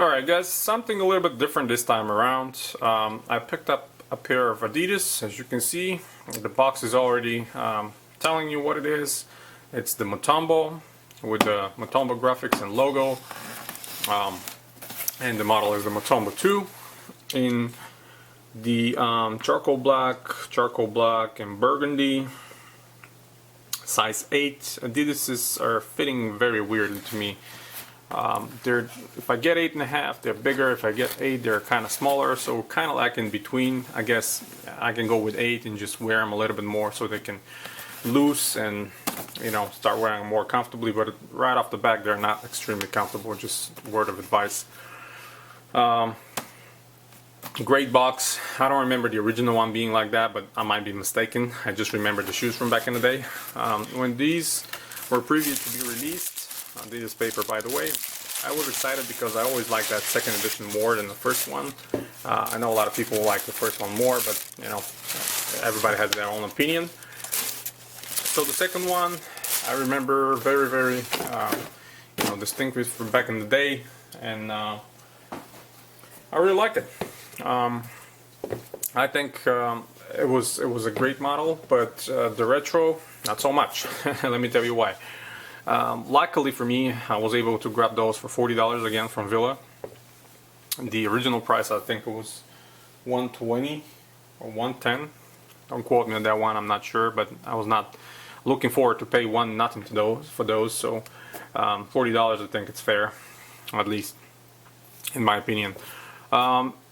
Alright guys, something a little bit different this time around. I picked up a pair of Adidas. As you can see, the box is already telling you what it is. It's the Mutombo with the Mutombo graphics and logo, and the model is the Mutombo 2 in the charcoal black and burgundy, size 8. Adidas are fitting very weirdly to me. If I get 8.5, they're bigger. If I get 8, they're kind of smaller. So kind of like in between. I guess I can go with 8 and just wear them a little bit more so they can loose and, you know, start wearing them more comfortably. But right off the back, they're not extremely comfortable. Just word of advice. Great box. I don't remember the original one being like that, but I might be mistaken. I just remember the shoes from back in the day. When these were previous to be released, Adidas paper by the way, I was excited because I always liked that second edition more than the first one. I know a lot of people like the first one more, but you know, everybody has their own opinion. So the second one I remember very you know, distinctly from back in the day, and I really liked it. I think it was a great model, but the retro, not so much. Let me tell you why. Luckily for me, I was able to grab those for $40 again from Villa. The original price, I think it was $120 or $110. Don't quote me on that one, I'm not sure, but I was not looking forward to pay nothing to those for those. So $40, I think it's fair, at least in my opinion.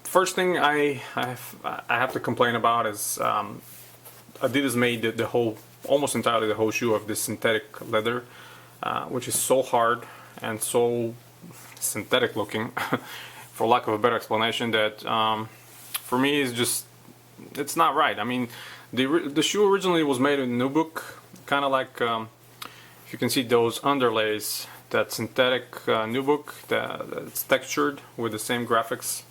First thing I have to complain about is Adidas made the whole, almost entirely the whole shoe of this synthetic leather, which is so hard and so synthetic looking, for lack of a better explanation, that for me is just, it's not right. I mean, the shoe originally was made in nubuck, kind of like, if you can see those underlays, that synthetic nubuck that's textured with the same graphics,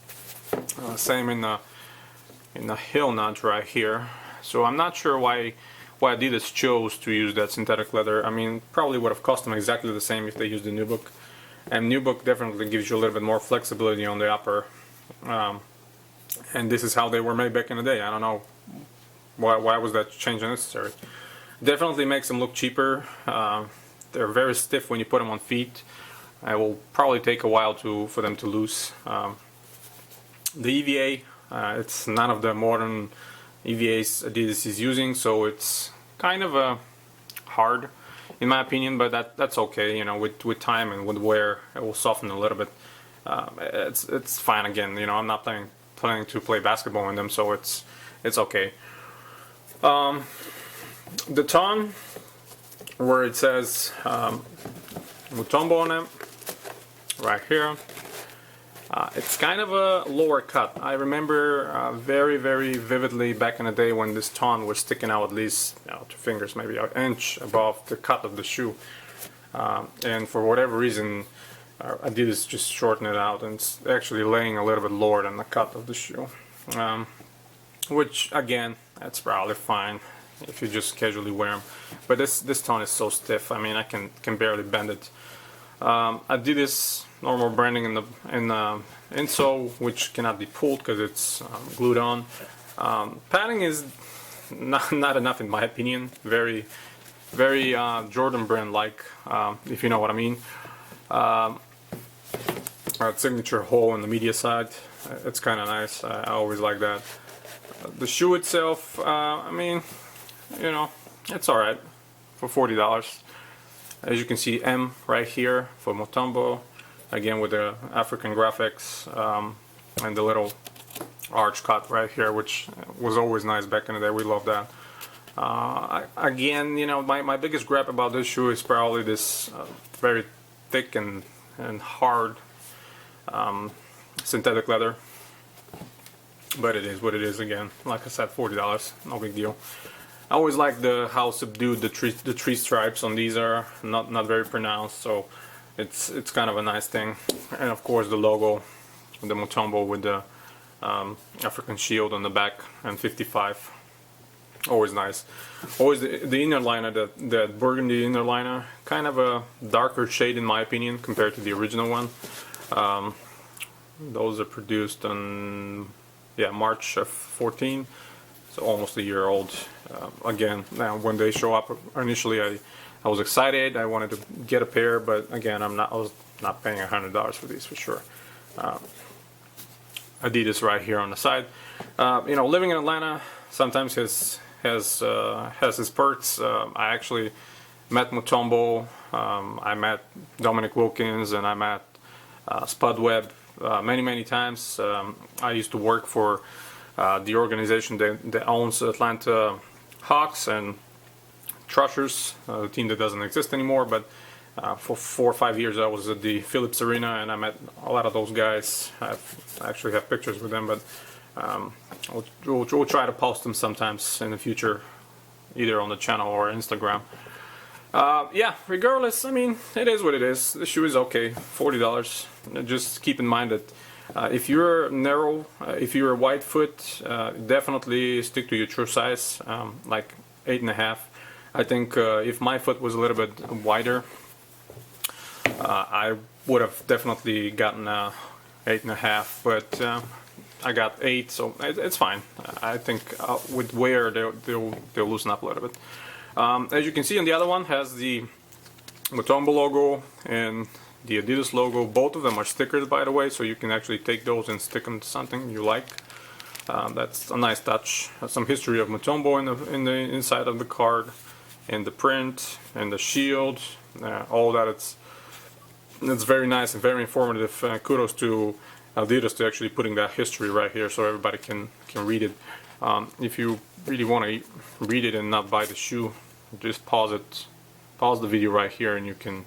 same in the heel notch right here. So I'm not sure why Adidas chose to use that synthetic leather. I mean, probably would have cost them exactly the same if they used the nubuck. And nubuck definitely gives you a little bit more flexibility on the upper. And this is how they were made back in the day. I don't know why was that change necessary. Definitely makes them look cheaper. They're very stiff when you put them on feet. It will probably take a while for them to loose. The EVA, it's none of the modern EVAs Adidas is using, so it's kind of hard in my opinion, but that's okay. You know, with time and with wear, it will soften a little bit. It's fine again. You know, I'm not planning to play basketball in them, so it's okay. The tongue, where it says Mutombo on it, right here. It's kind of a lower cut. I remember very vividly back in the day when this tongue was sticking out at least, you know, 2 fingers, maybe an inch above the cut of the shoe. And for whatever reason, Adidas just shortened it out, and it's actually laying a little bit lower than the cut of the shoe. Which again, that's probably fine if you just casually wear them. But this tongue is so stiff. I mean, I can barely bend it. Adidas normal branding in the insole, which cannot be pulled because it's glued on. Padding is not enough in my opinion. Very Jordan brand like, if you know what I mean. Signature hole in the media side, it's kind of nice. I always like that. The shoe itself, I mean, you know, it's alright for $40. As you can see, M right here for Mutombo, again with the African graphics, and the little arch cut right here, which was always nice back in the day. We love that. Again, you know, my biggest gripe about this shoe is probably this very thick and hard synthetic leather. But it is what it is. Again, like I said, $40, no big deal. I always like how subdued the tree stripes on these are, not very pronounced, so it's kind of a nice thing. And of course the logo, the Mutombo with the African shield on the back, and 55, always nice. Always the inner liner, that burgundy inner liner, kind of a darker shade in my opinion compared to the original one. Those are produced on, yeah, March of 14, so almost a year old. Again, now when they show up initially, I was excited. I wanted to get a pair, but again, I was not paying $100 for these for sure. Adidas right here on the side. You know, living in Atlanta sometimes has his perks. I actually met Mutombo. I met Dominic Wilkins, and I met Spud Webb many times. I used to work for the organization that owns Atlanta Hawks and Thrashers, a team that doesn't exist anymore, but for 4 or 5 years I was at the Phillips Arena, and I met a lot of those guys. I actually have pictures with them, but we'll try to post them sometimes in the future, either on the channel or Instagram. Yeah, regardless, I mean, it is what it is. The shoe is okay, $40. Just keep in mind that if you're narrow, if you're a wide foot, definitely stick to your true size, like 8.5. I think if my foot was a little bit wider, I would have definitely gotten 8.5, but I got 8, so it's fine. I think with wear they'll loosen up a little bit. As you can see, on the other one has the Mutombo logo and the Adidas logo. Both of them are stickers, by the way, so you can actually take those and stick them to something you like. That's a nice touch. Some history of Mutombo in the inside of the card, and the print and the shield, all that. It's very nice and very informative. Kudos to Adidas to actually putting that history right here so everybody can read it. If you really want to read it and not buy the shoe, just pause the video right here, and you can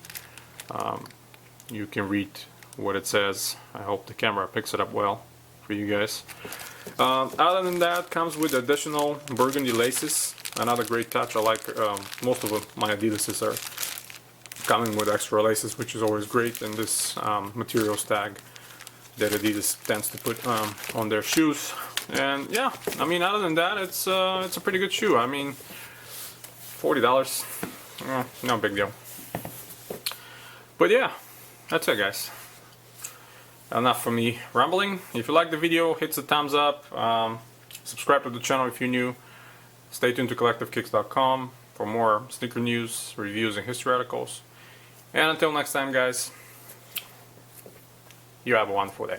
read what it says. I hope the camera picks it up well for you guys. Other than that, comes with additional burgundy laces. Another great touch. I like most of my Adidases are coming with extra laces, which is always great, and this materials tag that Adidas tends to put on their shoes. And yeah, I mean, other than that, it's a pretty good shoe. I mean, $40, no big deal. But yeah, that's it, guys. Enough for me rambling. If you like the video, hit the thumbs up. Subscribe to the channel if you're new. Stay tuned to collectivekicks.com for more sneaker news, reviews, and history articles. And until next time, guys, you have a wonderful day.